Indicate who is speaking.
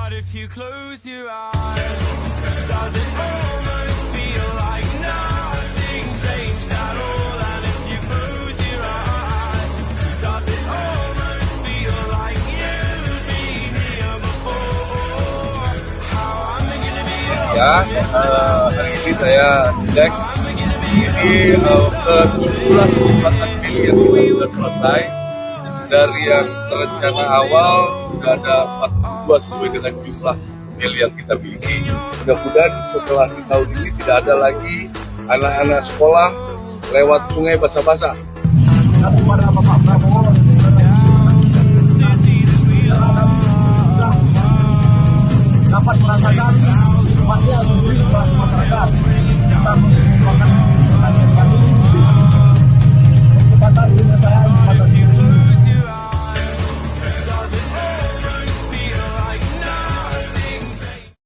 Speaker 1: But if you close your eyes, does it almost feel like nothing changed at all? And if you close your eyes, does it almost feel like you've been here before? How am I gonna be
Speaker 2: Ya, hari ini saya cek ini ke-17 pembuatan miliar kita sudah selesai. Dari yang terencana awal sudah ada 42 sesuai dengan jumlah mil yang kita miliki. Mudah-mudahan setelah di tahun ini tidak ada lagi anak-anak sekolah lewat sungai basah-basah.
Speaker 3: Kepada Bapak Prabowo dapat merasakan manfaatnya sendiri selaku masyarakat bisa menyumbangkan percepatan penyelesaian